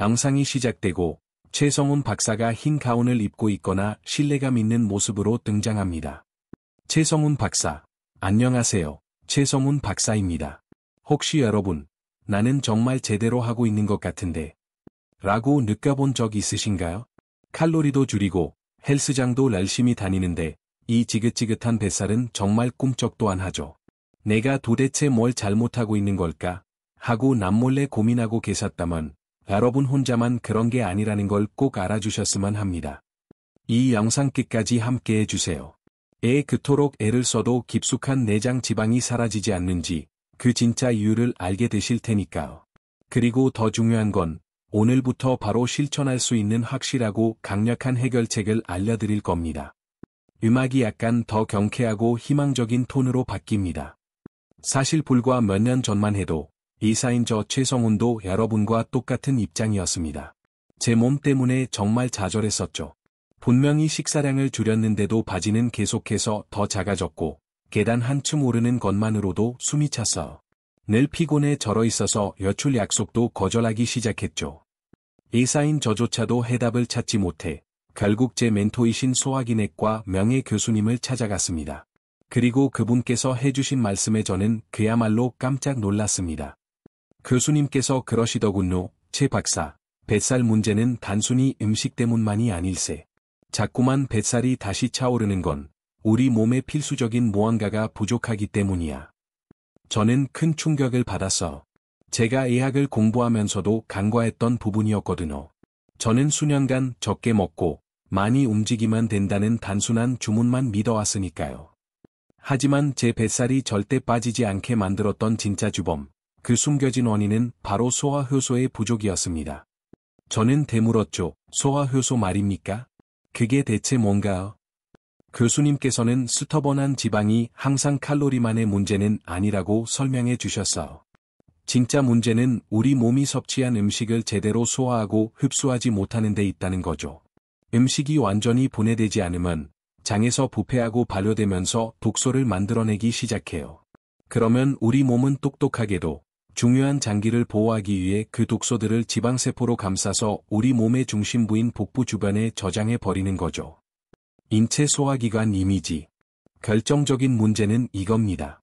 영상이 시작되고 최성훈 박사가 흰 가운을 입고 있거나 신뢰감 있는 모습으로 등장합니다. 최성훈 박사, 안녕하세요. 최성훈 박사입니다. 혹시 여러분, 나는 정말 제대로 하고 있는 것 같은데 라고 느껴본 적 있으신가요? 칼로리도 줄이고 헬스장도 열심히 다니는데 이 지긋지긋한 뱃살은 정말 꿈쩍도 안 하죠. 내가 도대체 뭘 잘못하고 있는 걸까? 하고 남몰래 고민하고 계셨다면 여러분 혼자만 그런 게 아니라는 걸 꼭 알아주셨으면 합니다. 이 영상 끝까지 함께 해주세요. 그토록 애를 써도 깊숙한 내장 지방이 사라지지 않는지 그 진짜 이유를 알게 되실 테니까요. 그리고 더 중요한 건 오늘부터 바로 실천할 수 있는 확실하고 강력한 해결책을 알려드릴 겁니다. 음악이 약간 더 경쾌하고 희망적인 톤으로 바뀝니다. 사실 불과 몇 년 전만 해도 이사인 저 최성훈도 여러분과 똑같은 입장이었습니다. 제 몸 때문에 정말 좌절했었죠. 분명히 식사량을 줄였는데도 바지는 계속해서 더 작아졌고 계단 한층 오르는 것만으로도 숨이 찼어요. 늘 피곤해 절어 있어서 외출 약속도 거절하기 시작했죠. 이사인 저조차도 해답을 찾지 못해 결국 제 멘토이신 소화기내과 명예 교수님을 찾아갔습니다. 그리고 그분께서 해주신 말씀에 저는 그야말로 깜짝 놀랐습니다. 교수님께서 그러시더군요. 최 박사, 뱃살 문제는 단순히 음식 때문만이 아닐세. 자꾸만 뱃살이 다시 차오르는 건 우리 몸에 필수적인 무언가가 부족하기 때문이야. 저는 큰 충격을 받았어. 제가 의학을 공부하면서도 간과했던 부분이었거든요. 저는 수년간 적게 먹고 많이 움직이면 된다는 단순한 주문만 믿어왔으니까요. 하지만 제 뱃살이 절대 빠지지 않게 만들었던 진짜 주범, 그 숨겨진 원인은 바로 소화효소의 부족이었습니다. 저는 되물었죠. 소화효소 말입니까? 그게 대체 뭔가요? 교수님께서는 스터번한 지방이 항상 칼로리만의 문제는 아니라고 설명해 주셨어요. 진짜 문제는 우리 몸이 섭취한 음식을 제대로 소화하고 흡수하지 못하는 데 있다는 거죠. 음식이 완전히 분해되지 않으면 장에서 부패하고 발효되면서 독소를 만들어내기 시작해요. 그러면 우리 몸은 똑똑하게도 중요한 장기를 보호하기 위해 그 독소들을 지방세포로 감싸서 우리 몸의 중심부인 복부 주변에 저장해 버리는 거죠. 인체 소화기관 이미지. 결정적인 문제는 이겁니다.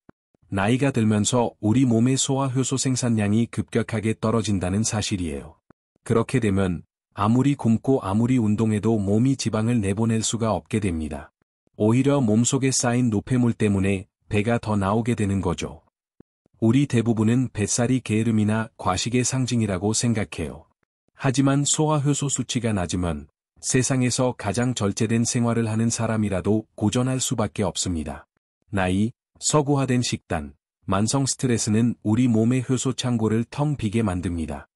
나이가 들면서 우리 몸의 소화효소 생산량이 급격하게 떨어진다는 사실이에요. 그렇게 되면 아무리 굶고 아무리 운동해도 몸이 지방을 내보낼 수가 없게 됩니다. 오히려 몸속에 쌓인 노폐물 때문에 배가 더 나오게 되는 거죠. 우리 대부분은 뱃살이 게으름이나 과식의 상징이라고 생각해요. 하지만 소화효소 수치가 낮으면 세상에서 가장 절제된 생활을 하는 사람이라도 고전할 수밖에 없습니다. 나이, 서구화된 식단, 만성 스트레스는 우리 몸의 효소 창고를 텅 비게 만듭니다.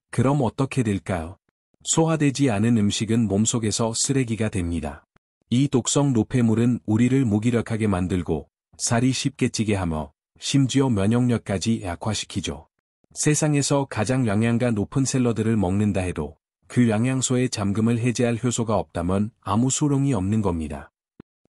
그럼 어떻게 될까요? 소화되지 않은 음식은 몸속에서 쓰레기가 됩니다. 이 독성 노폐물은 우리를 무기력하게 만들고 살이 쉽게 찌게 하며 심지어 면역력까지 약화시키죠. 세상에서 가장 영양가 높은 샐러드를 먹는다 해도 그 영양소의 잠금을 해제할 효소가 없다면 아무 소용이 없는 겁니다.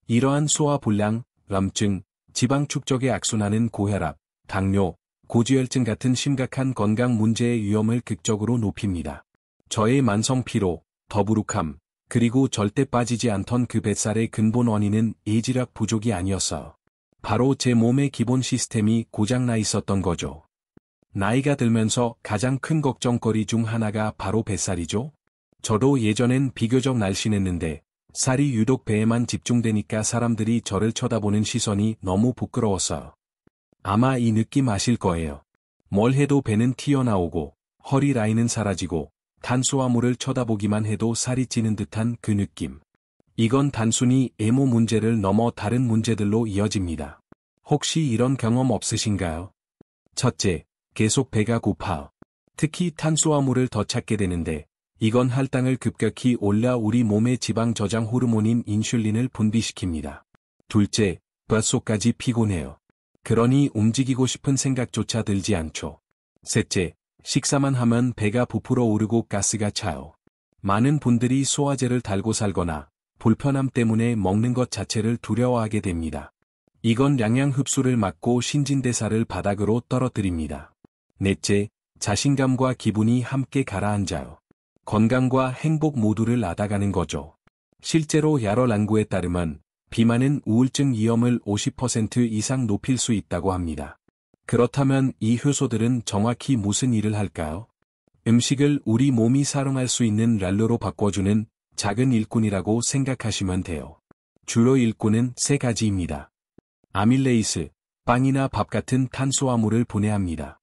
이러한 소화불량, 염증, 지방 축적에 악순환은 고혈압, 당뇨, 고지혈증 같은 심각한 건강 문제의 위험을 극적으로 높입니다. 저의 만성 피로, 더부룩함, 그리고 절대 빠지지 않던 그 뱃살의 근본 원인은 예지력 부족이 아니었어요. 바로 제 몸의 기본 시스템이 고장나 있었던 거죠. 나이가 들면서 가장 큰 걱정거리 중 하나가 바로 뱃살이죠. 저도 예전엔 비교적 날씬했는데 살이 유독 배에만 집중되니까 사람들이 저를 쳐다보는 시선이 너무 부끄러웠어요. 아마 이 느낌 아실 거예요. 뭘 해도 배는 튀어나오고 허리 라인은 사라지고 탄수화물을 쳐다보기만 해도 살이 찌는 듯한 그 느낌. 이건 단순히 외모 문제를 넘어 다른 문제들로 이어집니다. 혹시 이런 경험 없으신가요? 첫째, 계속 배가 고파. 특히 탄수화물을 더 찾게 되는데 이건 혈당을 급격히 올려 우리 몸의 지방 저장 호르몬인 인슐린을 분비시킵니다. 둘째, 뼛속까지 피곤해요. 그러니 움직이고 싶은 생각조차 들지 않죠. 셋째, 식사만 하면 배가 부풀어 오르고 가스가 차요. 많은 분들이 소화제를 달고 살거나 불편함 때문에 먹는 것 자체를 두려워하게 됩니다. 이건 영양 흡수를 막고 신진대사를 바닥으로 떨어뜨립니다. 넷째, 자신감과 기분이 함께 가라앉아요. 건강과 행복 모두를 앗아가는 거죠. 실제로 여러 연구에 따르면 비만은 우울증 위험을 50% 이상 높일 수 있다고 합니다. 그렇다면 이 효소들은 정확히 무슨 일을 할까요? 음식을 우리 몸이 사용할 수 있는 랄로로 바꿔주는 작은 일꾼이라고 생각하시면 돼요. 주로 일꾼은 세 가지입니다. 아밀레이스, 빵이나 밥 같은 탄수화물을 분해합니다.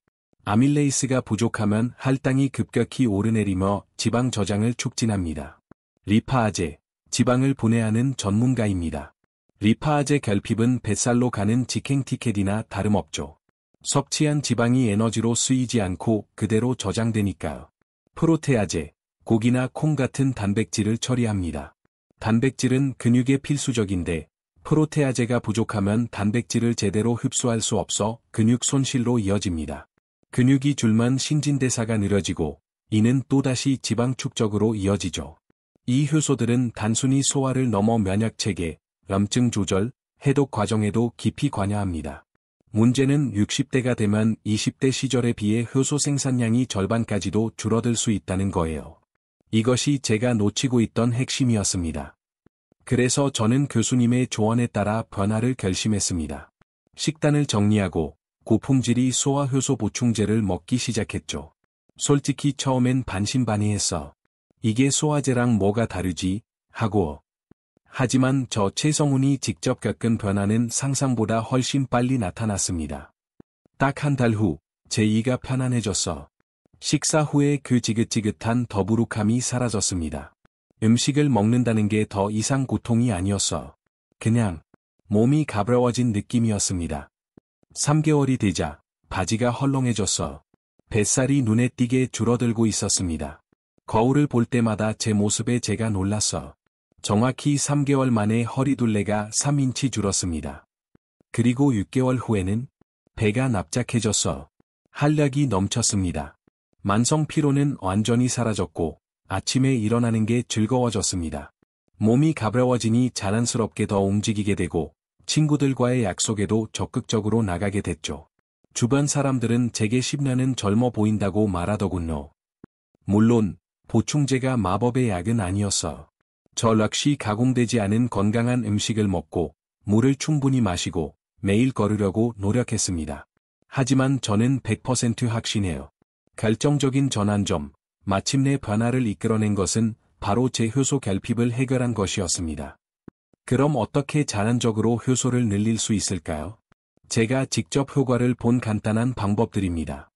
아밀레이스가 부족하면 혈당이 급격히 오르내리며 지방 저장을 촉진합니다. 리파아제, 지방을 분해하는 전문가입니다. 리파아제 결핍은 뱃살로 가는 직행 티켓이나 다름없죠. 섭취한 지방이 에너지로 쓰이지 않고 그대로 저장되니까요. 프로테아제, 고기나 콩 같은 단백질을 처리합니다. 단백질은 근육에 필수적인데 프로테아제가 부족하면 단백질을 제대로 흡수할 수 없어 근육 손실로 이어집니다. 근육이 줄면 신진대사가 느려지고 이는 또다시 지방 축적으로 이어지죠. 이 효소들은 단순히 소화를 넘어 면역체계, 염증 조절, 해독 과정에도 깊이 관여합니다. 문제는 60대가 되면 20대 시절에 비해 효소 생산량이 절반까지도 줄어들 수 있다는 거예요. 이것이 제가 놓치고 있던 핵심이었습니다. 그래서 저는 교수님의 조언에 따라 변화를 결심했습니다. 식단을 정리하고 고품질이 소화효소 보충제를 먹기 시작했죠. 솔직히 처음엔 반신반의했어. 이게 소화제랑 뭐가 다르지? 하고. 하지만 저 최성훈이 직접 겪은 변화는 상상보다 훨씬 빨리 나타났습니다. 딱 한 달 후, 제 이가 편안해졌어. 식사 후에 그 지긋지긋한 더부룩함이 사라졌습니다. 음식을 먹는다는 게 더 이상 고통이 아니었어. 그냥 몸이 가벼워진 느낌이었습니다. 3개월이 되자 바지가 헐렁해졌어. 뱃살이 눈에 띄게 줄어들고 있었습니다. 거울을 볼 때마다 제 모습에 제가 놀랐어. 정확히 3개월 만에 허리둘레가 3인치 줄었습니다. 그리고 6개월 후에는 배가 납작해졌어. 활력이 넘쳤습니다. 만성 피로는 완전히 사라졌고 아침에 일어나는 게 즐거워졌습니다. 몸이 가벼워지니 자연스럽게 더 움직이게 되고 친구들과의 약속에도 적극적으로 나가게 됐죠. 주변 사람들은 제게 10년은 젊어 보인다고 말하더군요. 물론 보충제가 마법의 약은 아니었어. 저 역시 가공되지 않은 건강한 음식을 먹고 물을 충분히 마시고 매일 걸으려고 노력했습니다. 하지만 저는 100% 확신해요. 결정적인 전환점, 마침내 변화를 이끌어낸 것은 바로 제 효소 결핍을 해결한 것이었습니다. 그럼 어떻게 자연적으로 효소를 늘릴 수 있을까요? 제가 직접 효과를 본 간단한 방법들입니다.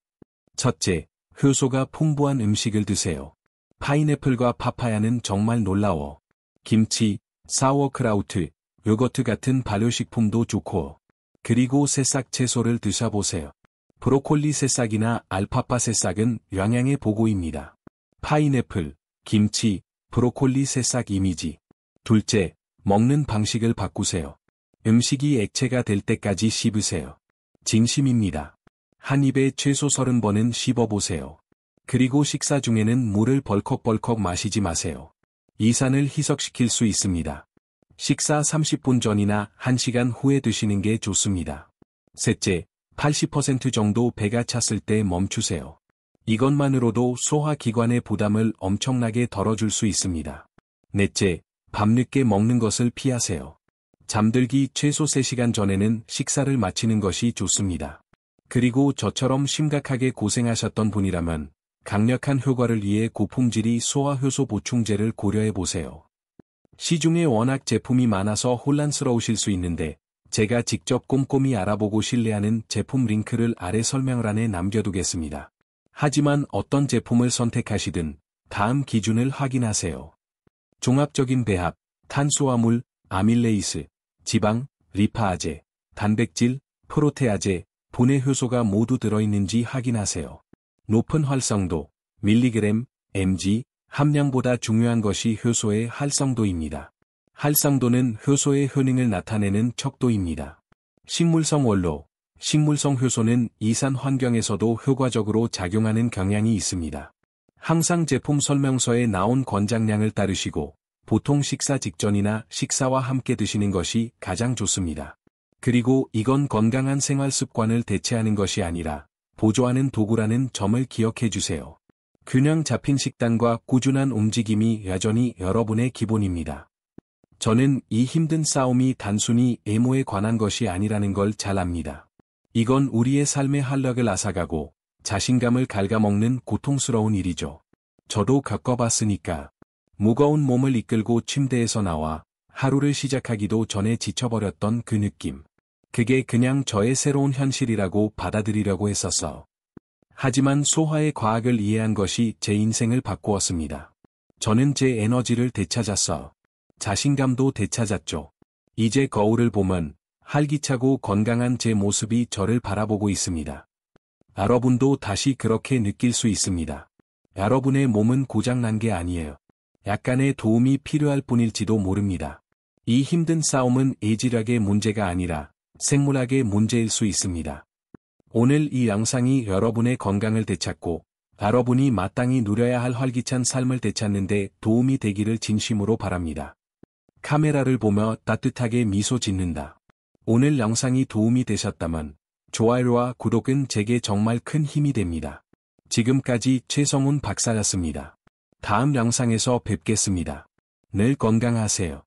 첫째, 효소가 풍부한 음식을 드세요. 파인애플과 파파야는 정말 놀라워. 김치, 사워크라우트, 요거트 같은 발효식품도 좋고. 그리고 새싹 채소를 드셔보세요. 브로콜리 새싹이나 알파파 새싹은 영양의 보고입니다. 파인애플, 김치, 브로콜리 새싹 이미지. 둘째, 먹는 방식을 바꾸세요. 음식이 액체가 될 때까지 씹으세요. 진심입니다. 한 입에 최소 30번은 씹어보세요. 그리고 식사 중에는 물을 벌컥벌컥 마시지 마세요. 이산을 희석시킬 수 있습니다. 식사 30분 전이나 1시간 후에 드시는 게 좋습니다. 셋째, 80% 정도 배가 찼을 때 멈추세요. 이것만으로도 소화기관의 부담을 엄청나게 덜어줄 수 있습니다. 넷째, 밤늦게 먹는 것을 피하세요. 잠들기 최소 3시간 전에는 식사를 마치는 것이 좋습니다. 그리고 저처럼 심각하게 고생하셨던 분이라면 강력한 효과를 위해 고품질이 소화효소 보충제를 고려해보세요. 시중에 워낙 제품이 많아서 혼란스러우실 수 있는데 제가 직접 꼼꼼히 알아보고 신뢰하는 제품 링크를 아래 설명란에 남겨두겠습니다. 하지만 어떤 제품을 선택하시든 다음 기준을 확인하세요. 종합적인 배합, 탄수화물, 아밀레이스, 지방, 리파아제, 단백질, 프로테아제, 분해 효소가 모두 들어있는지 확인하세요. 높은 활성도, 밀리그램, mg, 함량보다 중요한 것이 효소의 활성도입니다. 활성도는 효소의 효능을 나타내는 척도입니다. 식물성 원료, 식물성 효소는 이산 환경에서도 효과적으로 작용하는 경향이 있습니다. 항상 제품 설명서에 나온 권장량을 따르시고 보통 식사 직전이나 식사와 함께 드시는 것이 가장 좋습니다. 그리고 이건 건강한 생활 습관을 대체하는 것이 아니라 보조하는 도구라는 점을 기억해 주세요. 균형 잡힌 식단과 꾸준한 움직임이 여전히 여러분의 기본입니다. 저는 이 힘든 싸움이 단순히 외모에 관한 것이 아니라는 걸 잘 압니다. 이건 우리의 삶의 활력을 앗아가고 자신감을 갉아먹는 고통스러운 일이죠. 저도 겪어봤으니까. 무거운 몸을 이끌고 침대에서 나와 하루를 시작하기도 전에 지쳐버렸던 그 느낌. 그게 그냥 저의 새로운 현실이라고 받아들이려고 했었어. 하지만 소화의 과학을 이해한 것이 제 인생을 바꾸었습니다. 저는 제 에너지를 되찾았어. 자신감도 되찾았죠. 이제 거울을 보면 활기차고 건강한 제 모습이 저를 바라보고 있습니다. 여러분도 다시 그렇게 느낄 수 있습니다. 여러분의 몸은 고장난 게 아니에요. 약간의 도움이 필요할 뿐일지도 모릅니다. 이 힘든 싸움은 예지력의 문제가 아니라 생물학의 문제일 수 있습니다. 오늘 이 영상이 여러분의 건강을 되찾고 여러분이 마땅히 누려야 할 활기찬 삶을 되찾는데 도움이 되기를 진심으로 바랍니다. 카메라를 보며 따뜻하게 미소 짓는다. 오늘 영상이 도움이 되셨다면 좋아요와 구독은 제게 정말 큰 힘이 됩니다. 지금까지 최성훈 박사였습니다. 다음 영상에서 뵙겠습니다. 늘 건강하세요.